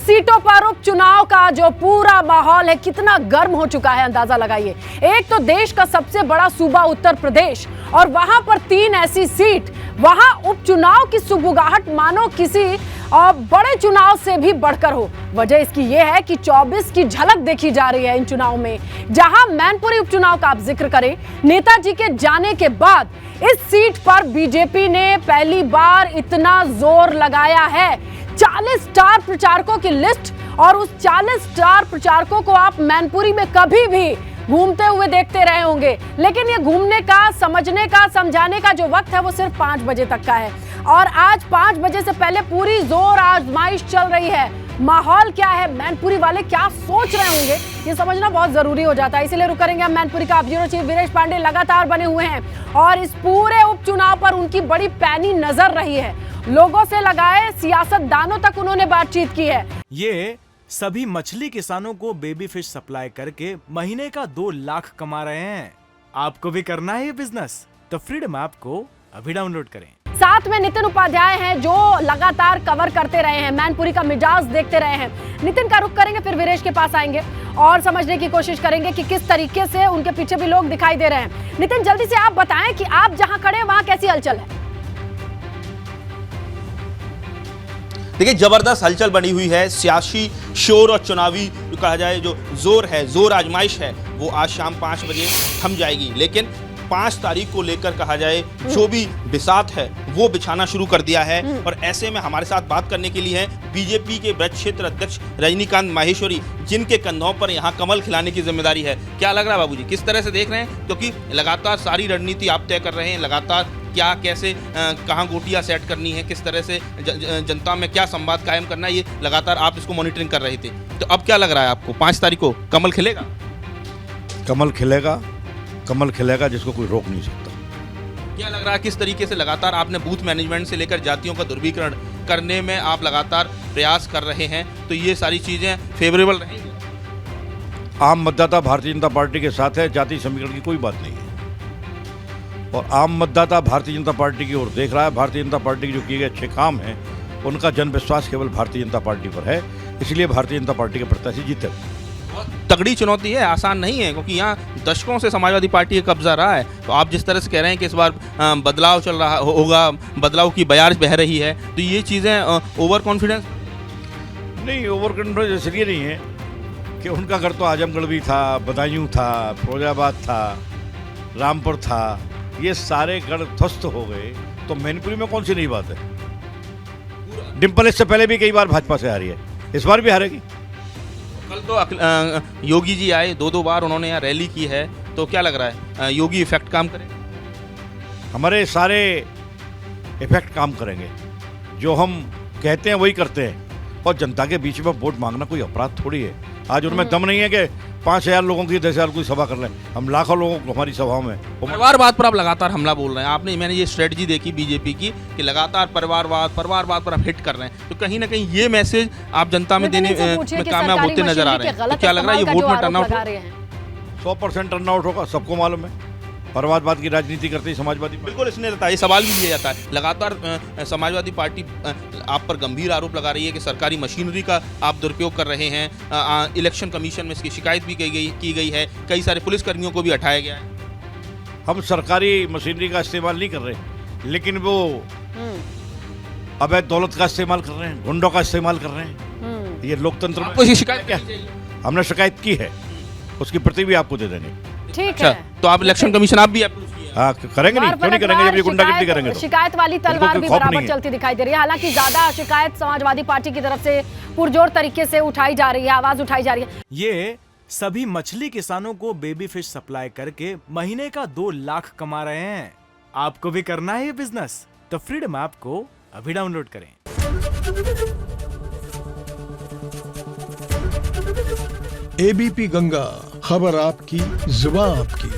सीटों पर उपचुनाव का जो पूरा माहौल है कितना गर्म हो चुका है अंदाजा लगाइए। एक तो देश का सबसे बड़ा सूबा उत्तर प्रदेश और वहां पर 3 ऐसी सीट, वहां उपचुनाव की सुगबुगाहट मानो किसी बड़े चुनाव से भी बढ़कर हो। वजह इसकी यह है कि 24 की झलक देखी जा रही है इन चुनाव में। जहां मैनपुरी उपचुनाव का आप जिक्र करें, नेताजी के जाने के बाद इस सीट पर बीजेपी ने पहली बार इतना जोर लगाया है। 40 स्टार प्रचारकों की लिस्ट, और उस 40 स्टार प्रचारकों को आप मैनपुरी में कभी भी घूमते हुए देखते रहे होंगे, लेकिन ये घूमने का, समझने का, समझाने का जो वक्त है वो सिर्फ 5 बजे तक का है। और आज 5 बजे से पहले पूरी जोर आजमाइश चल रही है। माहौल क्या है, मैनपुरी वाले क्या सोच रहे होंगे, ये समझना बहुत जरूरी हो जाता है। इसीलिए रुक करेंगे हम मैनपुरी का ब्यूरो चीफ वीरेश पांडे लगातार बने हुए हैं और इस पूरे उपचुनाव पर उनकी बड़ी पैनी नजर रही है। लोगों से लगाए सियासतदानों तक उन्होंने बातचीत की है। ये सभी मछली किसानों को बेबी फिश सप्लाई करके महीने का 2 लाख कमा रहे हैं। आपको भी करना है ये बिजनेस? तो फ्रीडम ऐप को अभी डाउनलोड करें। साथ में नितिन उपाध्याय हैं जो लगातार कवर करते रहे हैं, मैनपुरी का मिजाज देखते रहे हैं। नितिन का रुख करेंगे, फिर वीरेश के पास आएंगे और समझने की कोशिश करेंगे कि किस तरीके से उनके पीछे भी लोग दिखाई दे रहे हैं। नितिन, जल्दी से आप बताएं कि आप जहां खड़े हैं वहां कैसी हलचल है? देखिए, जबरदस्त हलचल बनी हुई है। सियासी शोर और चुनावी कहा जाए जो जोर आजमाइश है वो आज शाम 5 बजे थम जाएगी। लेकिन 5 तारीख को लेकर कहा जाए जो भी बिसात है वो बिछाना शुरू कर दिया है। और ऐसे में हमारे साथ बात करने के लिए है बीजेपी के ब्रज क्षेत्र अध्यक्ष रजनीकांत माहेश्वरी, जिनके कंधों पर यहाँ कमल खिलाने की जिम्मेदारी है। क्या लग रहा है बाबूजी, किस तरह से देख रहे हैं? क्योंकि लगातार सारी रणनीति आप तय कर रहे हैं, लगातार क्या कैसे कहाँ गोटियाँ सेट करनी है, किस तरह से जनता में क्या संवाद कायम करना है, ये लगातार आप इसको मॉनिटरिंग कर रहे थे। तो अब क्या लग रहा है आपको, 5 तारीख को कमल खिलेगा? कमल खिलेगा जिसको कोई रोक नहीं सकता। क्या लग रहा है किस तरीके से लगातार आपने बूथ मैनेजमेंट से लेकर जातियों का ध्रुवीकरण करने में आप लगातार प्रयास कर रहे हैं, तो ये सारी चीज़ें फेवरेबल रहेंगी? आम मतदाता भारतीय जनता पार्टी के साथ है, जाति समीकरण की कोई बात नहीं है। और आम मतदाता भारतीय जनता पार्टी की ओर देख रहा है। भारतीय जनता पार्टी के जो किए गए अच्छे काम हैं उनका जन विश्वास केवल भारतीय जनता पार्टी पर है, इसलिए भारतीय जनता पार्टी के प्रत्याशी जीते। तगड़ी चुनौती है, आसान नहीं है, क्योंकि यहाँ दशकों से समाजवादी पार्टी का कब्जा रहा है। तो आप जिस तरह से कह रहे हैं कि इस बार बदलाव चल रहा होगा, बदलाव की बयार बह रही है, तो ये चीज़ें ओवर कॉन्फिडेंस नहीं, ओवर कॉन्फिडेंस इसलिए नहीं है कि उनका घर तो आजमगढ़ भी था, बदायूं था, फिरोजाबाद था, रामपुर था, ये सारे गढ़ ध्वस्त हो गए। तो मैनपुरी में कौन सी नई बात है? डिम्पल इससे पहले भी कई बार भाजपा से हारी है, इस बार भी हारेगी। कल तो योगी जी आए, 2 बार उन्होंने यहाँ रैली की है, तो क्या लग रहा है योगी इफेक्ट काम करेगा? हमारे सारे इफेक्ट काम करेंगे, जो हम कहते हैं वही करते हैं। और जनता के बीच में वोट मांगना कोई अपराध थोड़ी है। आज उनमें दम नहीं है कि 5000 लोगों की 10,000 की सभा कर लें। हम लाखों लोगों को हमारी सभाओं में परिवारवाद पर आप लगातार हमला बोल रहे हैं। आपने, मैंने ये स्ट्रेटजी देखी बीजेपी की कि लगातार परिवारवाद पर आप हिट कर रहे हैं, तो कहीं ना कहीं ये मैसेज आप जनता में देने में कामयाब होते नजर आ रहे हैं। तो क्या लग रहा है ये वोट में टर्नआउट 100% टर्नआउट होगा? सबको मालूम है परिवारवाद की राजनीति करते ही समाजवादी बिल्कुल इसने रहता है। ये सवाल भी लिया जाता है लगातार। समाजवादी पार्टी आप पर गंभीर आरोप लगा रही है कि सरकारी मशीनरी का आप दुरुपयोग कर रहे हैं। इलेक्शन कमीशन में इसकी शिकायत भी की गई है, कई सारे पुलिसकर्मियों को भी हटाया गया है। हम सरकारी मशीनरी का इस्तेमाल नहीं कर रहे, लेकिन वो अवैध दौलत का इस्तेमाल कर रहे हैं, गुंडों का इस्तेमाल कर रहे हैं। ये लोकतंत्र में कोई शिकायत क्या? हमने शिकायत की है, उसकी प्रति भी आपको दे देंगे। ठीक है, तो आप इलेक्शन कमीशन आप भी अप्रूव किए? हाँ, करेंगे नहीं, क्यों नहीं करेंगे जब ये गुंडागर्दी करेंगे तो। शिकायत वाली तलवार भी बराबर चलती दिखाई दे रही है। हालांकि ज्यादा शिकायत समाजवादी पार्टी की तरफ से पुरजोर तरीके से उठाई जा रही है, आवाज उठाई जा रही है। ये सभी मछली किसानों को बेबी फिश सप्लाई करके महीने का 2 लाख कमा रहे हैं। आपको भी करना है ये बिजनेस? तो फ्रीडम ऐप को अभी डाउनलोड करें। एबीपी गंगा, खबर आपकी, जुबान आपकी।